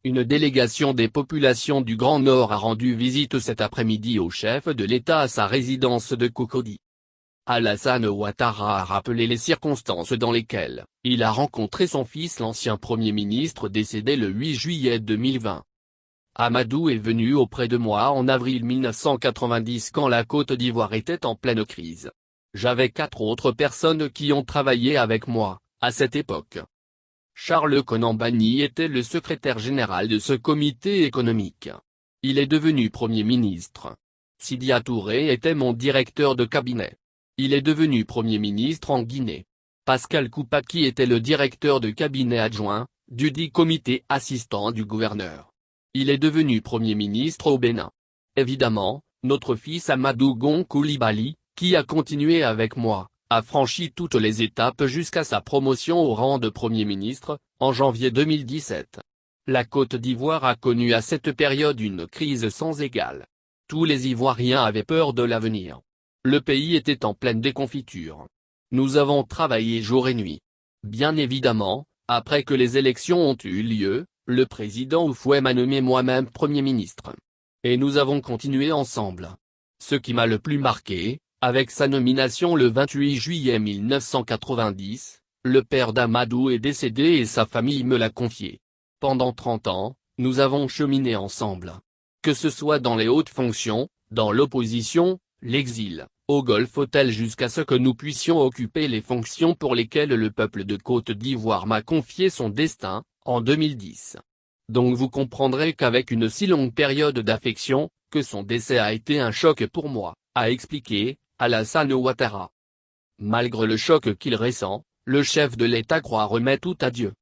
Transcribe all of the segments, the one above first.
Une délégation des populations du Grand Nord a rendu visite cet après-midi au chef de l'État à sa résidence de Cocody. Alassane Ouattara a rappelé les circonstances dans lesquelles il a rencontré son fils l'ancien Premier ministre décédé le 8 juillet 2020. Amadou est venu auprès de moi en avril 1990 quand la Côte d'Ivoire était en pleine crise. J'avais 4 autres personnes qui ont travaillé avec moi, à cette époque. Charles Konan Banny était le secrétaire général de ce comité économique. Il est devenu Premier ministre. Sidia Touré était mon directeur de cabinet. Il est devenu Premier ministre en Guinée. Pascal Koupaki était le directeur de cabinet adjoint, dudit comité assistant du gouverneur. Il est devenu Premier ministre au Bénin. Évidemment, notre fils Amadou Gon Coulibaly, qui a continué avec moi, a franchi toutes les étapes jusqu'à sa promotion au rang de Premier ministre, en janvier 2017. La Côte d'Ivoire a connu à cette période une crise sans égale. Tous les Ivoiriens avaient peur de l'avenir. Le pays était en pleine déconfiture. Nous avons travaillé jour et nuit. Bien évidemment, après que les élections ont eu lieu, le président Houphouët m'a nommé moi-même Premier ministre. Et nous avons continué ensemble. Ce qui m'a le plus marqué, avec sa nomination le 28 juillet 1990, le père d'Amadou est décédé et sa famille me l'a confié. Pendant 30 ans, nous avons cheminé ensemble. Que ce soit dans les hautes fonctions, dans l'opposition, l'exil, au Golfe Hotel jusqu'à ce que nous puissions occuper les fonctions pour lesquelles le peuple de Côte d'Ivoire m'a confié son destin, en 2010. Donc vous comprendrez qu'avec une si longue période d'affection, que son décès a été un choc pour moi, a expliqué Alassane Ouattara. Malgré le choc qu'il ressent, le chef de l'État croit remettre tout à Dieu.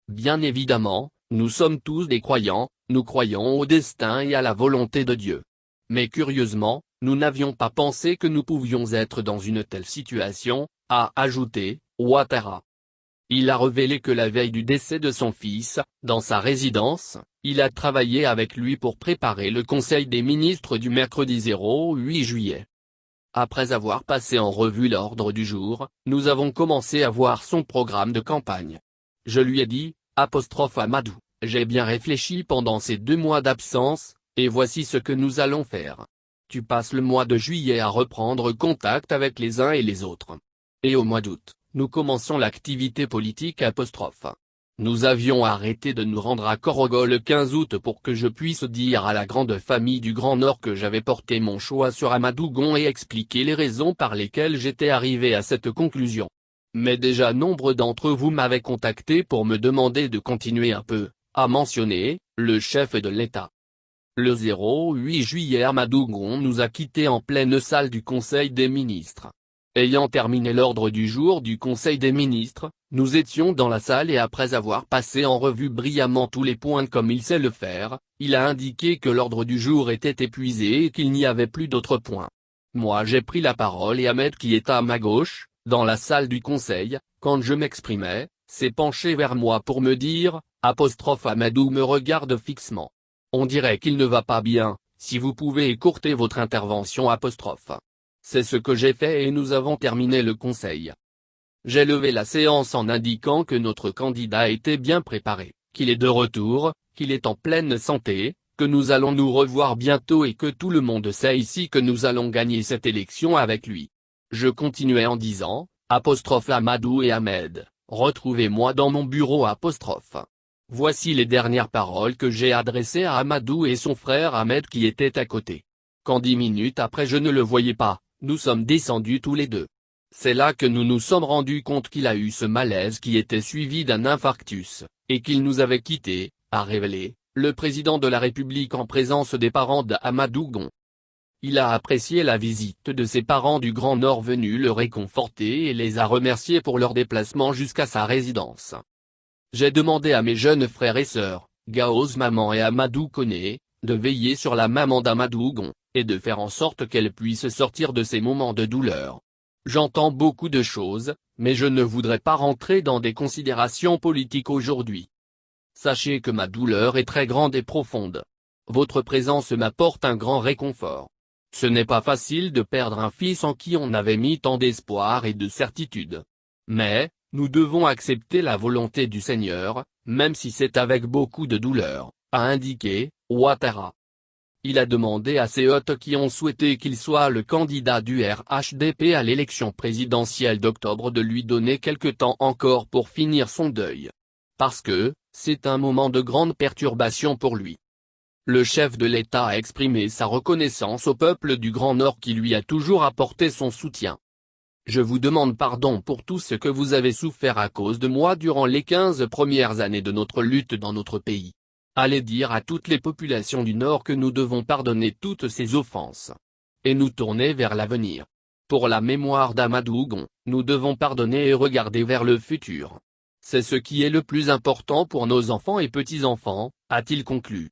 Bien évidemment, nous sommes tous des croyants, nous croyons au destin et à la volonté de Dieu. Mais curieusement, nous n'avions pas pensé que nous pouvions être dans une telle situation, a ajouté Ouattara. Il a révélé que la veille du décès de son fils, dans sa résidence, il a travaillé avec lui pour préparer le Conseil des ministres du mercredi 8 juillet. Après avoir passé en revue l'ordre du jour, nous avons commencé à voir son programme de campagne. Je lui ai dit, Amadou, j'ai bien réfléchi pendant ces 2 mois d'absence, et voici ce que nous allons faire. Tu passes le mois de juillet à reprendre contact avec les uns et les autres. Et au mois d'août, nous commençons l'activité politique. Nous avions arrêté de nous rendre à Korogo le 15 août pour que je puisse dire à la grande famille du Grand Nord que j'avais porté mon choix sur Amadou Gon et expliquer les raisons par lesquelles j'étais arrivé à cette conclusion. Mais déjà nombre d'entre vous m'avaient contacté pour me demander de continuer un peu, a mentionné le chef de l'État. Le 8 juillet Amadou Gon nous a quittés en pleine salle du Conseil des ministres. Ayant terminé l'ordre du jour du Conseil des ministres, nous étions dans la salle et après avoir passé en revue brillamment tous les points comme il sait le faire, il a indiqué que l'ordre du jour était épuisé et qu'il n'y avait plus d'autres points. Moi j'ai pris la parole et Ahmed qui était à ma gauche, dans la salle du Conseil, quand je m'exprimais, s'est penché vers moi pour me dire, Amadou me regarde fixement. On dirait qu'il ne va pas bien, si vous pouvez écourter votre intervention. C'est ce que j'ai fait et nous avons terminé le conseil. J'ai levé la séance en indiquant que notre candidat était bien préparé, qu'il est de retour, qu'il est en pleine santé, que nous allons nous revoir bientôt et que tout le monde sait ici que nous allons gagner cette élection avec lui. Je continuais en disant, Amadou et Ahmed, retrouvez-moi dans mon bureau. Voici les dernières paroles que j'ai adressées à Amadou et son frère Ahmed qui étaient à côté. Quand 10 minutes après je ne le voyais pas, nous sommes descendus tous les deux. C'est là que nous nous sommes rendus compte qu'il a eu ce malaise qui était suivi d'un infarctus, et qu'il nous avait quittés, a révélé le président de la République en présence des parents d'Amadou Gon. Il a apprécié la visite de ses parents du Grand Nord venus le réconforter et les a remerciés pour leur déplacement jusqu'à sa résidence. J'ai demandé à mes jeunes frères et sœurs, Gaoz maman et Amadou Koné, de veiller sur la maman d'Amadou Gon, et de faire en sorte qu'elle puisse sortir de ces moments de douleur. J'entends beaucoup de choses, mais je ne voudrais pas rentrer dans des considérations politiques aujourd'hui. Sachez que ma douleur est très grande et profonde. Votre présence m'apporte un grand réconfort. Ce n'est pas facile de perdre un fils en qui on avait mis tant d'espoir et de certitude. Mais, Nous devons accepter la volonté du Seigneur, même si c'est avec beaucoup de douleur, a indiqué Ouattara. Il a demandé à ses hôtes qui ont souhaité qu'il soit le candidat du RHDP à l'élection présidentielle d'octobre de lui donner quelque temps encore pour finir son deuil. Parce que, c'est un moment de grande perturbation pour lui. Le chef de l'État a exprimé sa reconnaissance au peuple du Grand Nord qui lui a toujours apporté son soutien. Je vous demande pardon pour tout ce que vous avez souffert à cause de moi durant les 15 premières années de notre lutte dans notre pays. Allez dire à toutes les populations du Nord que nous devons pardonner toutes ces offenses. Et nous tourner vers l'avenir. Pour la mémoire d'Amadou Gon, nous devons pardonner et regarder vers le futur. C'est ce qui est le plus important pour nos enfants et petits-enfants, a-t-il conclu.